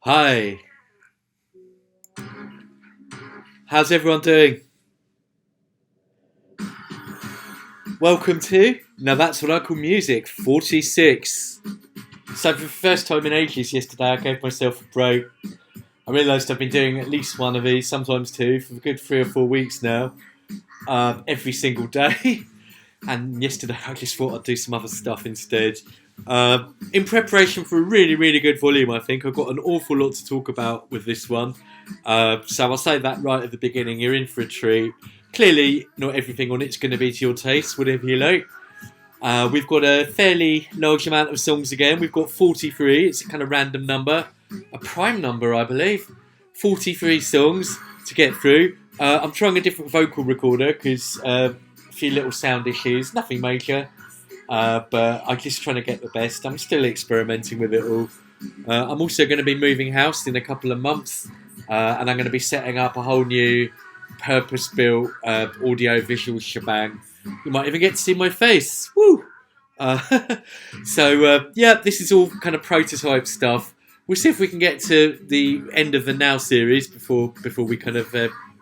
Hi, how's everyone doing? Welcome to Now That's What I Call Music 46. So, for the first time in ages yesterday, I gave myself a break. I realised I've been doing at least one of these, sometimes two, for a good 3 or 4 weeks now, every single day. And yesterday, I just thought I'd do some other stuff instead. In preparation for a really, really good volume, I think. I've got an awful lot to talk about with this one. So I'll say that right at the beginning. You're in for a treat. Clearly, not everything on it's going to be to your taste, whatever you like. We've got a fairly large amount of songs again. We've got 43. It's a kind of random number. A prime number, I believe. 43 songs to get through. I'm trying a different vocal recorder because a few little sound issues. Nothing major. But I'm just trying to get the best. I'm still experimenting with it all. I'm also going to be moving house in a couple of months. And I'm going to be setting up a whole new purpose-built audio-visual shebang. You might even get to see my face. Woo! Yeah, this is all kind of prototype stuff. We'll see if we can get to the end of the Now series before we kind of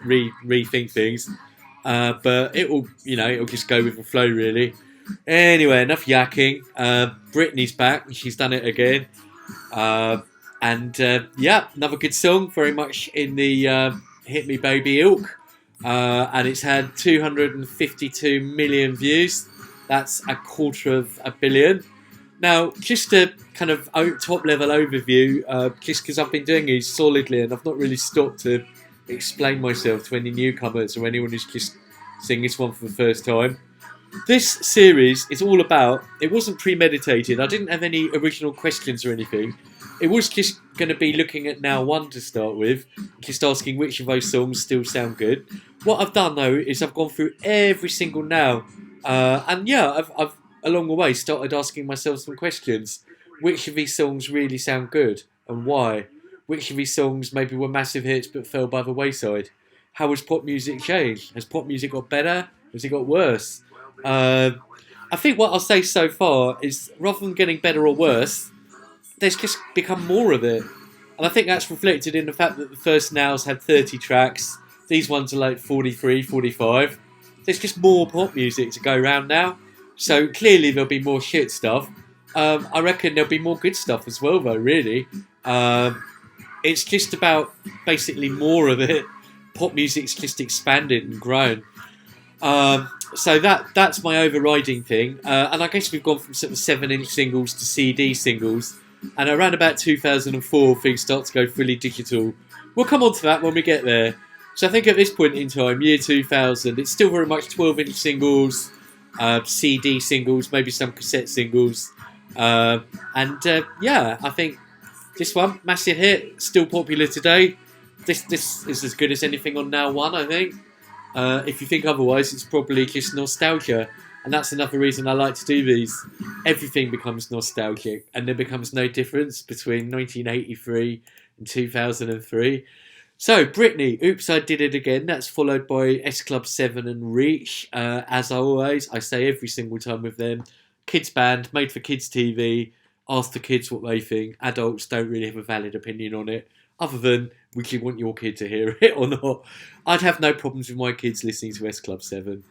rethink things. But it'll just go with the flow, really. Anyway, enough yakking. Britney's back and she's done it again. Another good song, very much in the Hit Me Baby ilk. And it's had 252 million views. That's 250 million. Now, just a kind of top level overview, just because I've been doing these solidly and I've not really stopped to explain myself to any newcomers or anyone who's just seeing this one for the first time. This series is all about, it wasn't premeditated, I didn't have any original questions or anything. It was just going to be looking at Now 1 to start with, just asking which of those songs still sound good. What I've done though is I've gone through every single Now, I've along the way started asking myself some questions. Which of these songs really sound good and why? Which of these songs maybe were massive hits but fell by the wayside? How has pop music changed? Has pop music got better? Has it got worse? I think what I'll say so far is rather than getting better or worse, there's just become more of it. And I think that's reflected in the fact that the first Nows had 30 tracks. These ones are like 43, 45. There's just more pop music to go around now. So clearly there'll be more shit stuff. I reckon there'll be more good stuff as well though, really. It's just about basically more of it. Pop music's just expanded and grown. So that's my overriding thing. And I guess we've gone from sort of 7-inch singles to CD singles. And around about 2004, things start to go fully digital. We'll come on to that when we get there. So I think at this point in time, year 2000, it's still very much 12-inch singles, CD singles, maybe some cassette singles. I think this one, massive hit, still popular today. This is as good as anything on Now 1, I think. If you think otherwise, it's probably just nostalgia. And that's another reason I like to do these. Everything becomes nostalgic, and there becomes no difference between 1983 and 2003. So, Britney, Oops, I Did It Again. That's followed by S Club 7 and Reach. As always, I say every single time with them, kids band, made for kids TV. Ask the kids what they think. Adults don't really have a valid opinion on it, other than would you want your kid to hear it or not. I'd have no problems with my kids listening to S Club 7.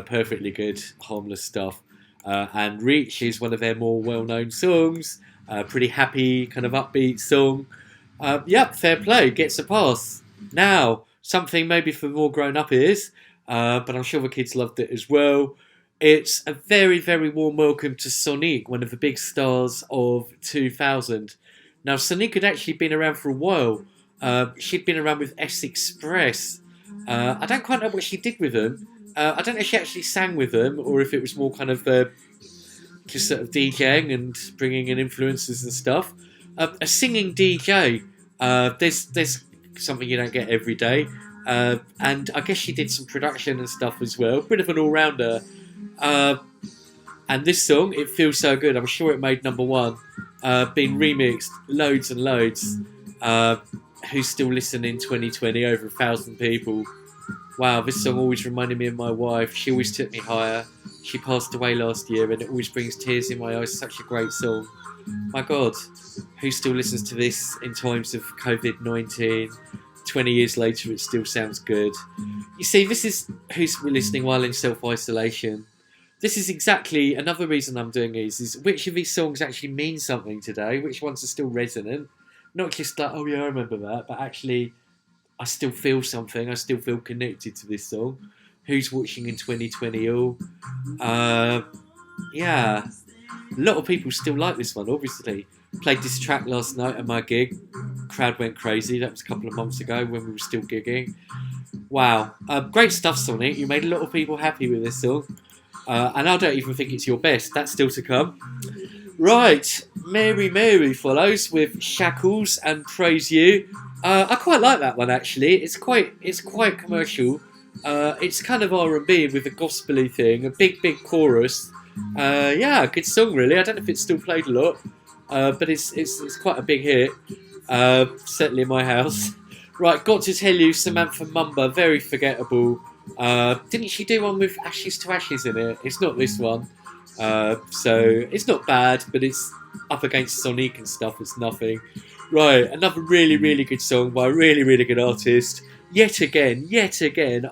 Perfectly good, harmless stuff. And Reach is one of their more well-known songs. Pretty happy, kind of upbeat song. Fair play, gets a pass. Now, something maybe for more grown-up ears, but I'm sure the kids loved it as well. It's a very, very warm welcome to Sonique, one of the big stars of 2000. Now, Sonique had actually been around for a while. She'd been around with S Express. I don't quite know what she did with them. I don't know if she actually sang with them or if it was more kind of just sort of DJing and bringing in influences and stuff. A singing DJ, there's something you don't get every day. And I guess she did some production and stuff as well. Bit of an all-rounder. And this song, It Feels So Good, I'm sure it made number one. Been remixed loads and loads. Who's still listening in 2020? Over 1,000 people. Wow, this song always reminded me of my wife. She always took me higher. She passed away last year, and it always brings tears in my eyes. Such a great song. My God, who still listens to this in times of COVID-19? 20 years later, it still sounds good. You see, this is who's listening while in self-isolation. This is exactly another reason I'm doing these, is which of these songs actually mean something today, which ones are still resonant. Not just like, oh yeah, I remember that, but actually I still feel something, I still feel connected to this song. Who's watching in 2020 all? Yeah, a lot of people still like this one, obviously. Played this track last night at my gig. Crowd went crazy. That was a couple of months ago when we were still gigging. Wow. Great stuff, Sonic. You made a lot of people happy with this song. And I don't even think it's your best. That's still to come. Right. Mary Mary follows with Shackles and Praise You. I quite like that one, actually. It's quite commercial. It's kind of R&B with a gospel-y thing. A big chorus. Yeah, good song, really. I don't know if it's still played a lot. But it's quite a big hit, certainly in my house. Right, got to tell you, Samantha Mumba, very forgettable. Didn't she do one with Ashes to Ashes in it? It's not this one. So it's not bad, but it's up against Sonic and stuff. It's nothing. Right, another really good song by a really good artist. Yet again,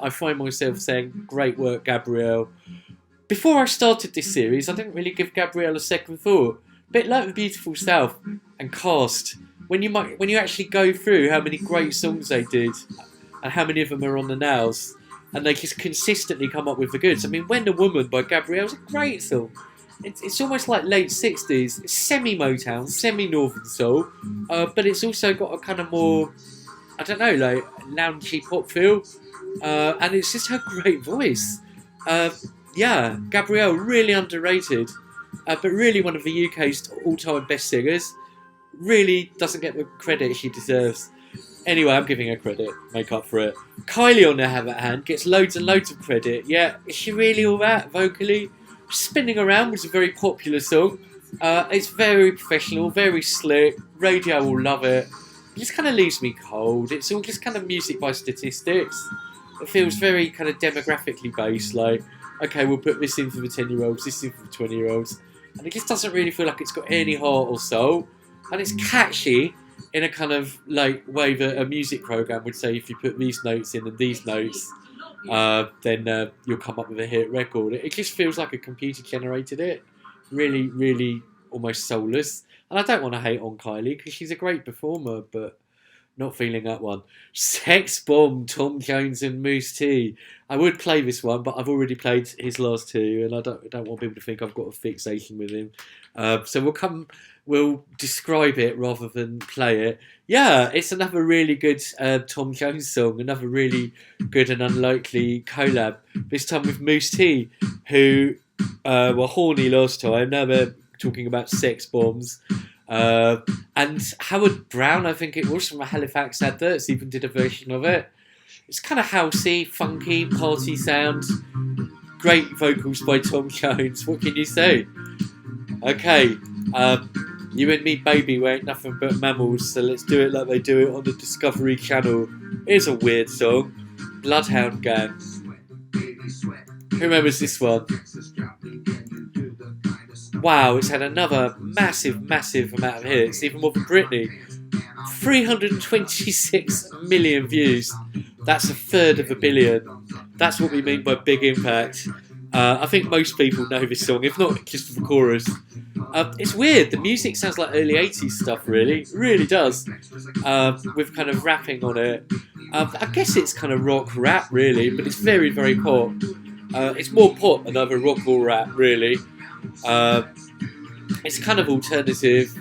I find myself saying, great work, Gabrielle. Before I started this series, I didn't really give Gabrielle a second thought. Bit like The Beautiful South and Cast. When you actually go through how many great songs they did and how many of them are on the nails, and they just consistently come up with the goods. I mean, When the Woman by Gabrielle is a great song. It's almost like late 60s. It's semi-Motown, semi-Northern Soul, but it's also got a kind of more, I don't know, like loungy pop feel. And it's just her great voice. Yeah, Gabrielle, really underrated. But really one of the UK's all-time best singers. Really doesn't get the credit she deserves. Anyway, I'm giving her credit. Make up for it. Kylie, on the other hand, gets loads and loads of credit. Yeah, is she really all that vocally? Spinning Around was a very popular song. It's very professional, very slick. Radio will love it. It just kind of leaves me cold. It's all just kind of music by statistics. It feels very kind of demographically based. Like, okay, we'll put this in for the 10-year-olds, this in for the 20-year-olds. And it just doesn't really feel like it's got any heart or soul. And it's catchy in a kind of like way that a music program would say, if you put these notes in and these notes, then you'll come up with a hit record. It just feels like a computer generated it. Really almost soulless. And I don't want to hate on Kylie because she's a great performer, but not feeling that one. Sex Bomb, Tom Jones and Moose T. I would play this one, but I've already played his last two, and I don't want people to think I've got a fixation with him. So we'll describe it rather than play it. Yeah, it's another really good Tom Jones song, another really good and unlikely collab. This time with Moose T, who were horny last time. Now they're talking about sex bombs. And Howard Brown, I think it was, from a Halifax Adverts, even did a version of it. It's kind of housey, funky, party sound. Great vocals by Tom Jones. What can you say? Okay, you and me, baby, we ain't nothing but mammals, so let's do it like they do it on the Discovery Channel. Here's a weird song. Bloodhound Gang. Who remembers this one? Wow, it's had another massive amount of hits, even more than Britney. 326 million views. That's a third of a billion. That's what we mean by big impact. I think most people know this song, if not just the chorus. It's weird, the music sounds like early 80s stuff, really. It really does. With kind of rapping on it. I guess it's kind of rock rap, really, but it's very pop. It's more pop than either rock or rap, really. It's kind of alternative.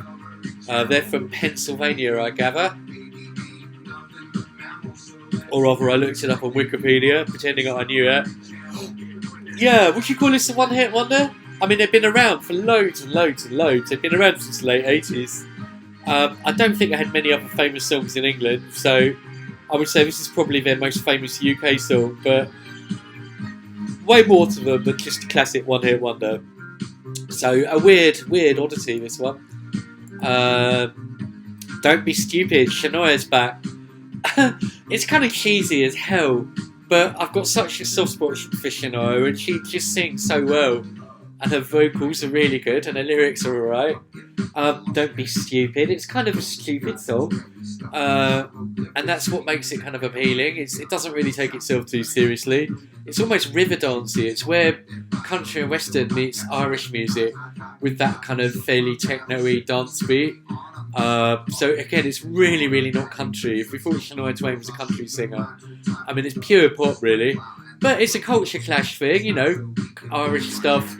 They're from Pennsylvania, I gather. Or rather, I looked it up on Wikipedia, pretending I knew it. Yeah, would you call this a one-hit wonder? I mean, they've been around for loads and loads. They've been around since the late 80s. I don't think they had many other famous songs in England, so I would say this is probably their most famous UK song, but way more to them than just a classic one-hit wonder. So a weird oddity, this one. Don't Be Stupid, Shania's back. It's kind of cheesy as hell. But I've got such a soft spot for Shania, and she just sings so well. And her vocals are really good, and her lyrics are alright. Don't be stupid. It's kind of a stupid song, and that's what makes it kind of appealing. It doesn't really take itself too seriously. It's almost river dancey. It's where country and western meets Irish music with that kind of fairly techno-y dance beat. So again, it's really, really not country. If we thought Shania Twain was a country singer, I mean, it's pure pop, really. But it's a culture clash thing, you know, Irish stuff,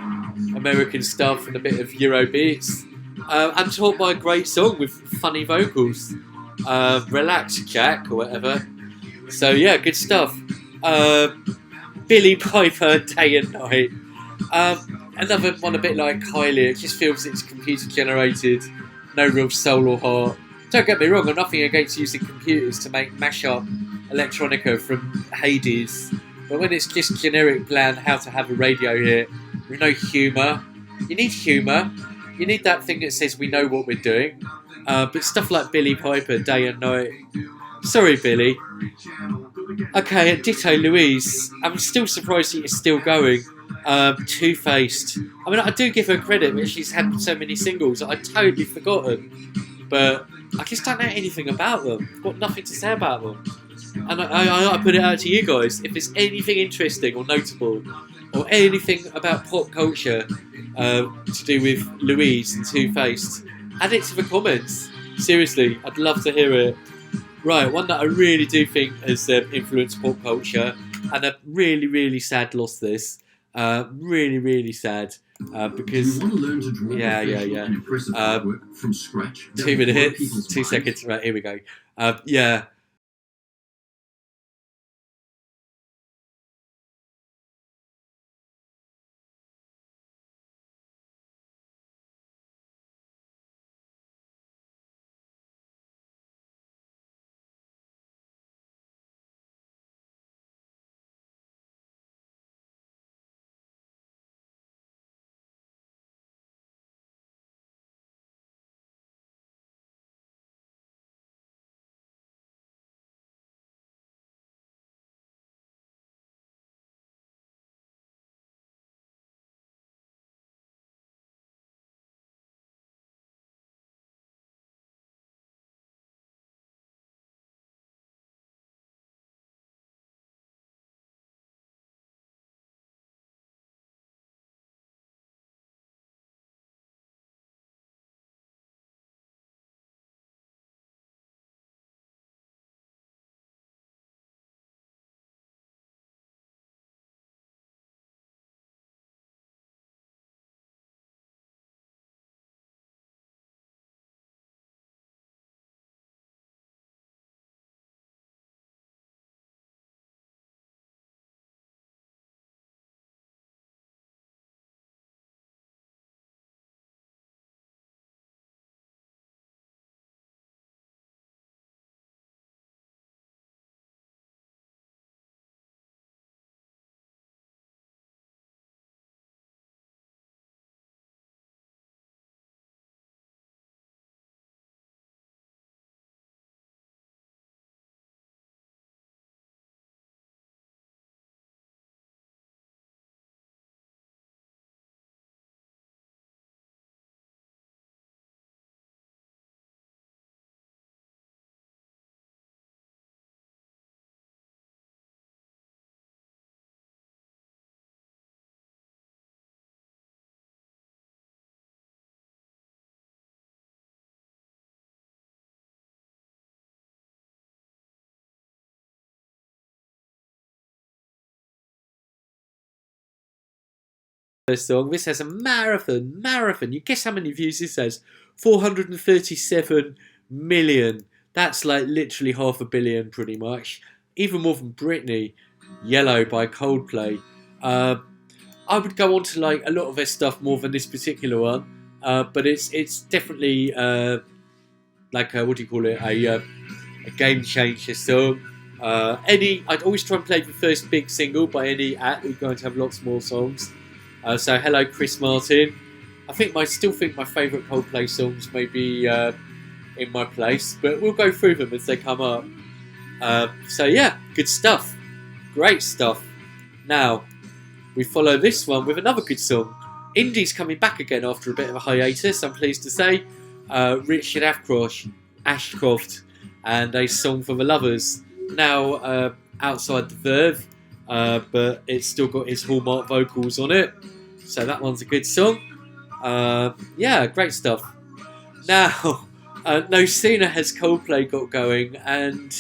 American stuff, and a bit of Euro beats. And taught by a great song with funny vocals. Relax, Jack, or whatever. So yeah, good stuff. Billy Piper, Day and Night. Another one a bit like Kylie. It just feels it's computer generated, no real soul or heart. Don't get me wrong, I'm nothing against using computers to make mashup electronica from Hades. But when it's just generic bland how to have a radio hit with no humour, you need humour. You need that thing that says we know what we're doing. But stuff like Billy Piper, Day and Night. Sorry, Billy. Okay, ditto Louise. I'm still surprised that you're still going. Two-faced. I mean, I do give her credit, but she's had so many singles that I'd totally forgotten. But I just don't know anything about them. I've got nothing to say about them. And I put it out to you guys. If there's anything interesting or notable, or anything about pop culture to do with Louise and Two-Faced, add it to the comments. Seriously, I'd love to hear it. Right, one that I really do think has influenced pop culture, and I'm really, really sad lost this. Really, really sad. Because you want to learn to draw and impressive artwork from scratch? 2 minutes, 2 seconds. Right, here we go. Yeah. Song. This has a marathon. You guess how many views this has? 437 million. That's like literally 500 million, pretty much. Even more than Britney. Yellow by Coldplay. I would go on to like a lot of their stuff more than this particular one, but it's definitely like what do you call it? A game changer song. I'd always try and play the first big single by any act. We're going to have lots more songs. So hello, Chris Martin. Still think my favourite Coldplay songs may be in my place, but we'll go through them as they come up. So yeah, good stuff. Great stuff. Now, we follow this one with another good song. Indie's coming back again after a bit of a hiatus, I'm pleased to say. Richard Ashcroft and a song for the lovers. Now outside the Verve, but it's still got his hallmark vocals on it. So that one's a good song. Yeah, great stuff. Now, no sooner has Coldplay got going, and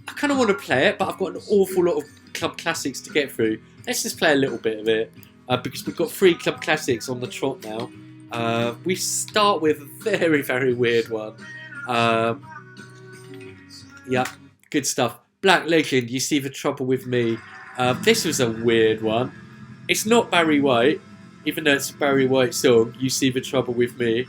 I kind of want to play it, but I've got an awful lot of club classics to get through. Let's just play a little bit of it, because we've got 3 club classics on the trot now. We start with a very, very weird one. Yeah, good stuff. Black Legend, You See the Trouble With Me. This was a weird one. It's not Barry White, even though it's a Barry White song, You See the Trouble With Me.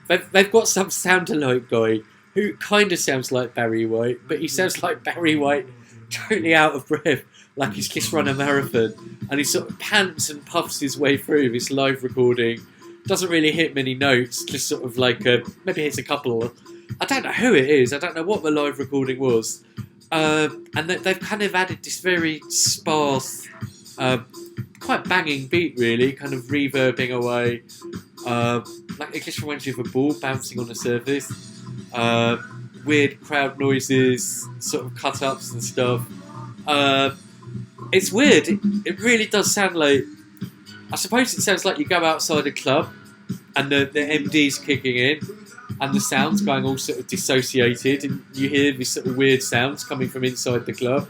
They've got some sound-alike guy who kind of sounds like Barry White, but he sounds like Barry White totally out of breath, like he's just run a marathon. And he sort of pants and puffs his way through this live recording. Doesn't really hit many notes, just sort of like maybe hits a couple. I don't know who it is. I don't know what the live recording was. And they've kind of added this very sparse, quite banging beat, really, kind of reverbing away. Like it just reminds you of a ball bouncing on the surface. Weird crowd noises, sort of cut-ups and stuff. It's weird. It really does sound like... I suppose it sounds like you go outside a club and the MD's kicking in and the sound's going all sort of dissociated and you hear these sort of weird sounds coming from inside the club.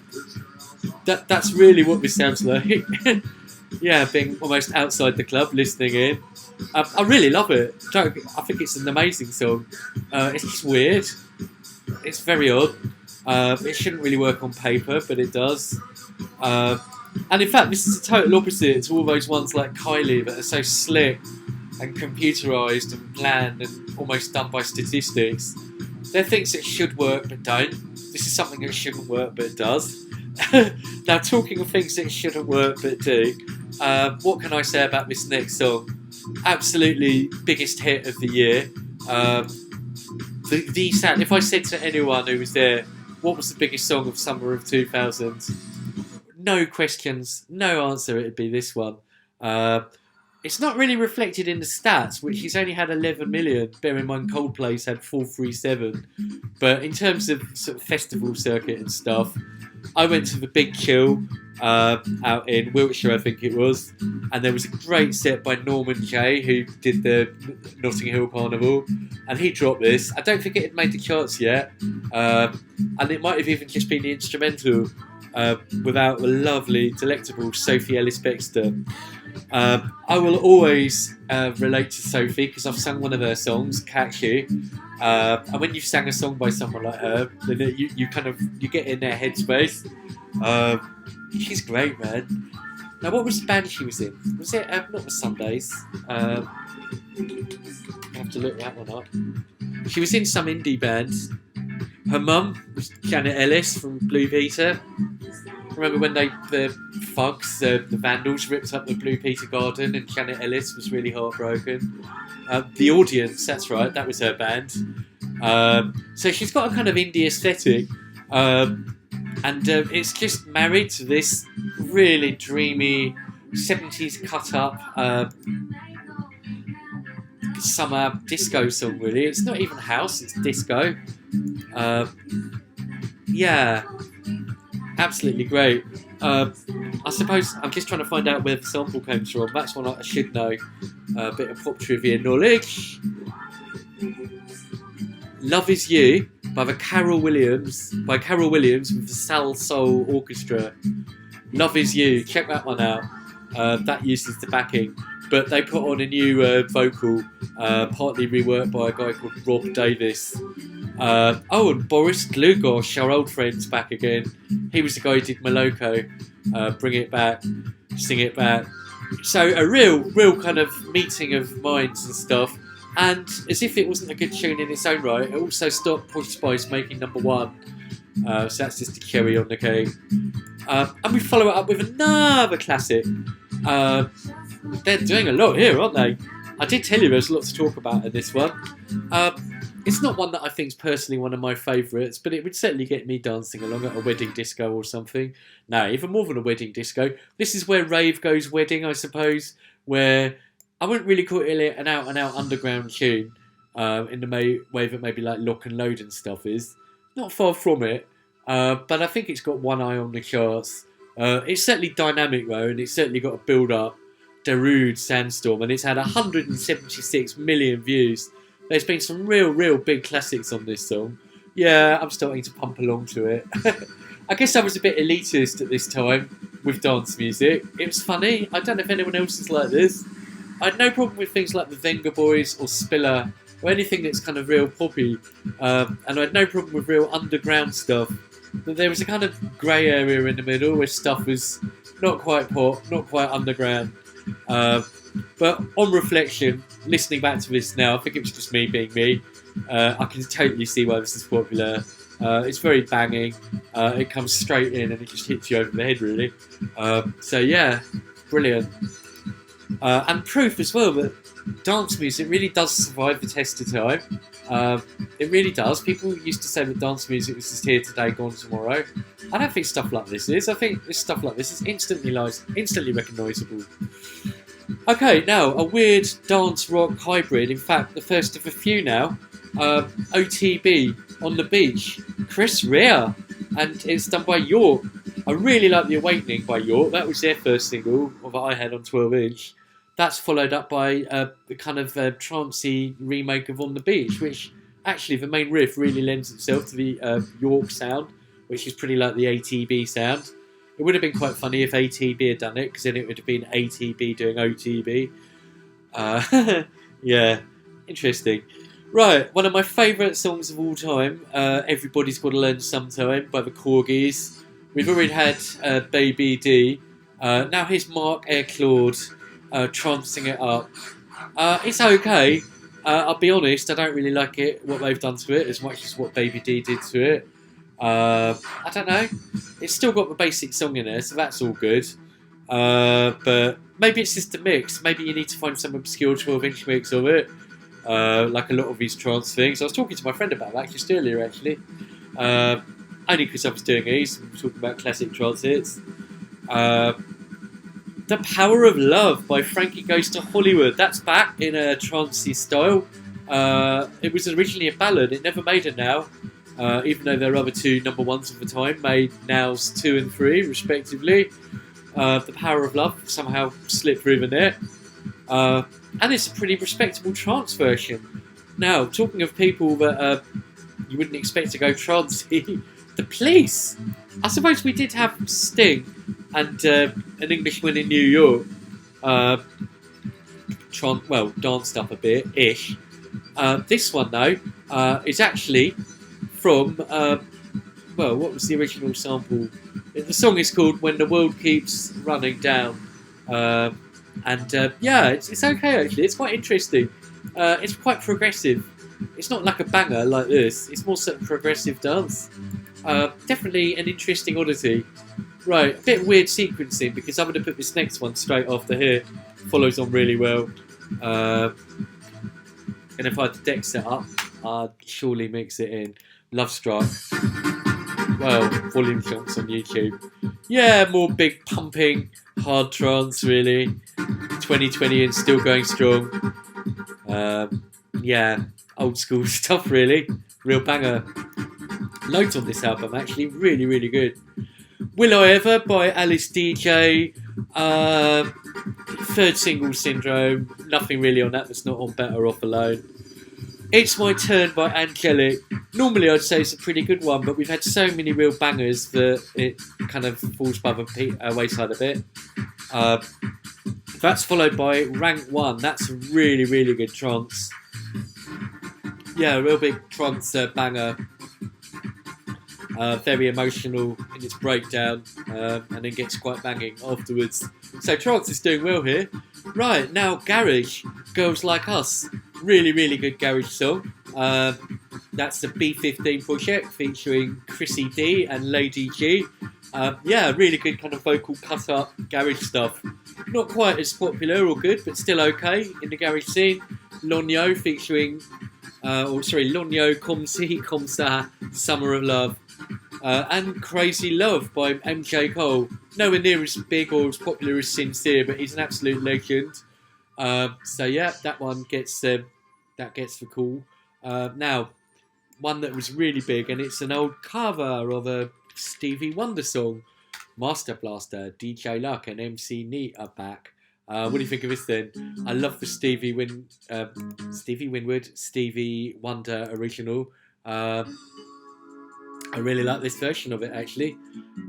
That's really what this sounds like. Yeah, being almost outside the club, listening in. I really love it. I think it's an amazing song. It's just weird. It's very odd. It shouldn't really work on paper, but it does. And in fact, this is a total opposite to all those ones like Kylie that are so slick and computerised and bland and almost done by statistics. They're things that should work but don't. This is something that shouldn't work but does. Now, talking of things that shouldn't work but do, what can I say about this next song? Absolutely biggest hit of the year. The sound. If I said to anyone who was there, what was the biggest song of summer of 2000? No questions, no answer. It'd be this one. It's not really reflected in the stats, which he's only had 11 million. Bear in mind, Coldplay's had 437. But in terms of sort of festival circuit and stuff, I went to the Big Chill out in Wiltshire, I think it was, and there was a great set by Norman Jay, who did the Notting Hill Carnival, and he dropped this. I don't think it had made the charts yet, and it might have even just been the instrumental without the lovely, delectable Sophie Ellis-Bextor. I will always relate to Sophie because I've sung one of her songs, Catch You. And when you've sang a song by someone like her, then you get in their headspace. She's great, man. Now, what was the band she was in? Was it not the Sundays? I have to look that one up. She was in some indie band. Her mum was Janet Ellis from Blue Peter. Remember when the thugs, the vandals, ripped up the Blue Peter garden and Janet Ellis was really heartbroken? The Audience, that's right, that was her band. So she's got a kind of indie aesthetic, and it's just married to this really dreamy 70s cut-up summer disco song, really. It's not even house, it's disco. Yeah, absolutely great. I suppose I'm just trying to find out where the sample comes from. That's one I should know. A bit of pop trivia knowledge. Love Is You by Carol Williams with the Sal Soul Orchestra. Love Is You, check that one out. That uses the backing, but they put on a new vocal, partly reworked by a guy called Rob Davis. And Boris Glugosh, our old friend's back again. He was the guy who did Moloko, Bring It Back, Sing It Back. So a real kind of meeting of minds and stuff. And as if it wasn't a good tune in its own right, it also stopped Push Spice making number one. So that's just a cherry on the cake. And we follow it up with another classic. They're doing a lot here, aren't they? I did tell you there's a lot to talk about in this one. It's not one that I think is personally one of my favourites, but it would certainly get me dancing along at a wedding disco or something. No, even more than a wedding disco. This is where rave goes wedding, I suppose, where I wouldn't really call it an out-and-out underground tune in the way that maybe like Lock and Load and stuff is. Not far from it, but I think it's got one eye on the charts. It's certainly dynamic though, and it's certainly got a build-up. Darude Sandstorm, and it's had 176 million views. There's been some real big classics on this song. Yeah, I'm starting to pump along to it. I guess I was a bit elitist at this time with dance music. It was funny. I don't know if anyone else is like this. I had no problem with things like the Vengaboys or Spiller or anything that's kind of real poppy. And I had no problem with real underground stuff. But there was a kind of grey area in the middle where stuff was not quite pop, not quite underground. But on reflection, listening back to this now, I think it was just me being me. I can totally see why this is popular. It's very banging. It comes straight in and it just hits you over the head, really. So yeah, brilliant. And proof as well that dance music really does survive the test of time. It really does. People used to say that dance music was just here today, gone tomorrow. I don't think stuff like this is. I think stuff like this is instantly recognisable. Okay, now a weird dance rock hybrid. In fact, the first of a few now. OTB on the Beach, Chris Rea, and it's done by York. I really like The Awakening by York. That was their first single that I had on 12-inch. That's followed up by the kind of trancey remake of On the Beach, which actually the main riff really lends itself to the York sound, which is pretty like the ATB sound. It would have been quite funny if ATB had done it, because then it would have been ATB doing OTB. Yeah, interesting. Right, one of my favourite songs of all time, Everybody's Gotta Learn Sometime by the Corgis. We've already had Baby D. Now here's Mark Air-Claude trancing it up. It's okay. I'll be honest, I don't really like it, what they've done to it, as much as what Baby D did to it. I don't know. It's still got the basic song in there, so that's all good. But maybe it's just a mix. Maybe you need to find some obscure 12-inch mix of it. Like a lot of these trance things. I was talking to my friend about that just earlier, actually. Only because I was doing these, talking about classic trance hits. The Power of Love by Frankie Goes to Hollywood. That's back in a trancey style. It was originally a ballad. It never made a now. Even though their other two number ones of the time made nows 2 and 3, respectively. The Power of Love somehow slipped through the net. And it's a pretty respectable trance version. Now, talking of people that you wouldn't expect to go trancey, the Police. I suppose we did have Sting and an Englishman in New York. Danced up a bit-ish. This one, though, is actually from, what was the original sample? The song is called When the World Keeps Running Down. It's okay actually. It's quite interesting. It's quite progressive. It's not like a banger like this. It's more sort of progressive dance. Definitely an interesting oddity. Right, a bit weird sequencing because I'm going to put this next one straight after here. Follows on really well. And if I had the deck set up, I'd surely mix it in. Love Struck. Well, volume chunks on YouTube. Yeah, more big pumping, hard trance really. 2020 and still going strong. Old school stuff really. Real banger. Loads on this album actually, really good. Will I Ever by Alice DJ. Third single Syndrome. Nothing really on that that's not on Better Off Alone. It's My Turn by Angelic. Normally I'd say it's a pretty good one, but we've had so many real bangers that it kind of falls by the wayside a bit. That's followed by Rank 1. That's a really good trance. Yeah, a real big trance banger. Very emotional in its breakdown, and then gets quite banging afterwards. So trance is doing well here. Right, now Garage, Girls Like Us. Really good garage song. That's the B15 project featuring Chrissy D and Lady G. Really good kind of vocal cut-up garage stuff. Not quite as popular or good, but still okay in the garage scene. Lonyo featuring L'Ogno Comme Si Comme Ça, Summer of Love. And Crazy Love by MJ Cole. Nowhere near as big or as popular as Sincere, but he's an absolute legend. So yeah, that one gets the call. Now, one that was really big, and it's an old cover of a Stevie Wonder song. Master Blaster, DJ Luck, and MC Neat are back. What do you think of this then? I love the Stevie Winwood, Stevie Wonder original. I really like this version of it, actually.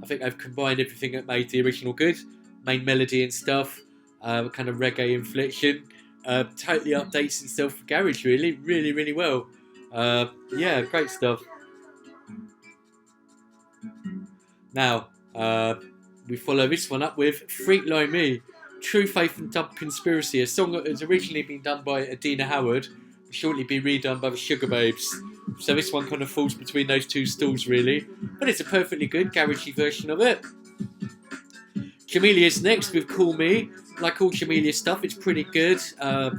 I think I've combined everything that made the original good. Main melody and stuff, kind of reggae inflection. Totally updates itself for garage, really, really, really well. Yeah, great stuff. Now, we follow this one up with Freak Like Me, True Faith and Dub Conspiracy, a song that has originally been done by Adina Howard, will shortly be redone by the Sugar Babes. So this one kind of falls between those two stools, really. But it's a perfectly good garagey version of it. Jamelia's next with Call Me. Like all Jamelia stuff, it's pretty good.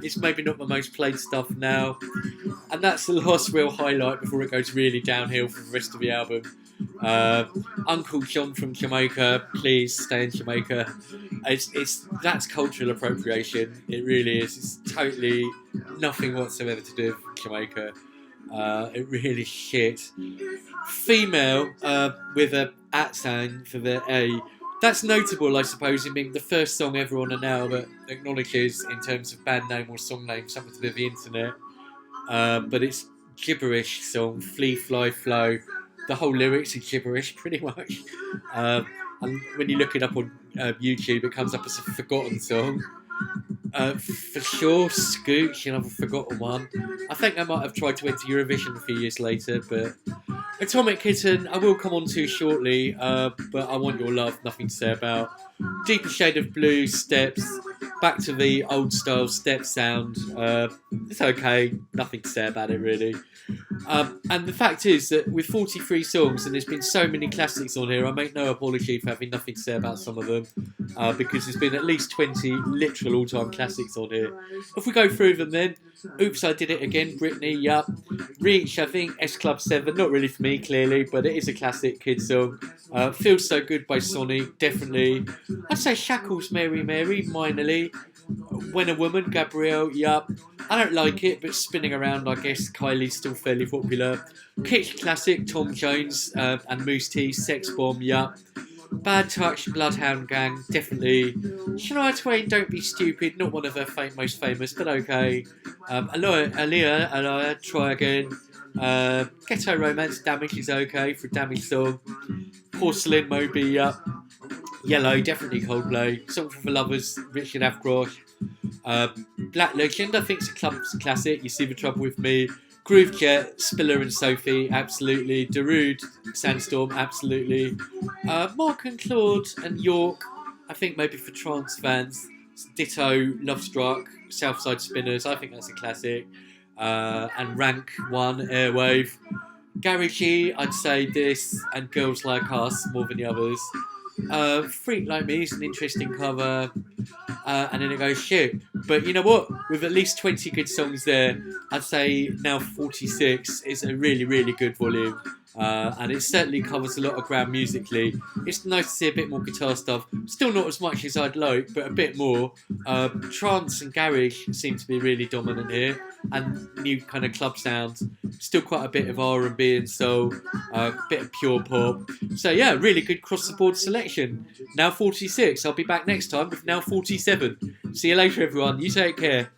It's maybe not the most played stuff now. And that's the last real highlight before it goes really downhill for the rest of the album. Uncle John from Jamaica, please stay in Jamaica. That's cultural appropriation. It really is. It's totally nothing whatsoever to do with Jamaica. It really is shit. Female with a @ sign for the A. That's notable, I suppose, in being the first song ever on an album that acknowledges, in terms of band name or song name, something to do with the internet. But it's gibberish song, Flee, Fly, Flow. The whole lyrics are gibberish, pretty much. And when you look it up on YouTube, it comes up as a forgotten song. For sure, Scooch, another forgotten one. I think I might have tried to enter Eurovision a few years later, but Atomic Kitten, I will come on to shortly, but I Want Your Love, nothing to say about. Deeper Shade of Blue, Steps, back to the old style step sound. It's okay, nothing to say about it really. And the fact is that with 43 songs, and there's been so many classics on here, I make no apology for having nothing to say about some of them, because there's been at least 20 literal all-time classics on here. If we go through them then, Oops, I Did It Again, Britney, yup. Reach, I think, S Club 7, not really for me, clearly, but it is a classic kid song. Feels So Good by Sonny, definitely. I'd say Shackles, Mary Mary, minorly. When a Woman, Gabrielle, yup. I don't like it, but Spinning Around, I guess Kylie's still fairly popular. Kitsch Classic, Tom Jones and Moose T, Sex Bomb, yup. Bad Touch, Bloodhound Gang, definitely. Shania Twain, Don't Be Stupid, not one of her most famous, but okay. Aaliyah, Try Again. Ghetto Romance, Damage is okay for a Damage song. Porcelain, Moby, yup. Yellow, definitely Coldplay. Song for the Lovers, Richard Avcrosh. Black Legend, I think it's a club classic. You See the Trouble with Me. Groovejet, Spiller and Sophie, absolutely. Darude, Sandstorm, absolutely. Mark and Claude and York, I think maybe for trance fans. Ditto, Love Struck, Southside Spinners, I think that's a classic. And Rank 1, Airwave. Garagey, I'd say this, and Girls Like Us more than the others. Freak Like Me is an interesting cover, and then it goes shit. But you know what? With at least 20 good songs there, I'd say Now 46 is a really, really good volume. And it certainly covers a lot of ground musically. It's nice to see a bit more guitar stuff. Still not as much as I'd like, but a bit more. Trance and garage seem to be really dominant here, and new kind of club sounds. Still quite a bit of R&B and soul, a bit of pure pop. So yeah, really good cross-the-board selection. Now 46. I'll be back next time with Now 47. See you later, everyone. You take care.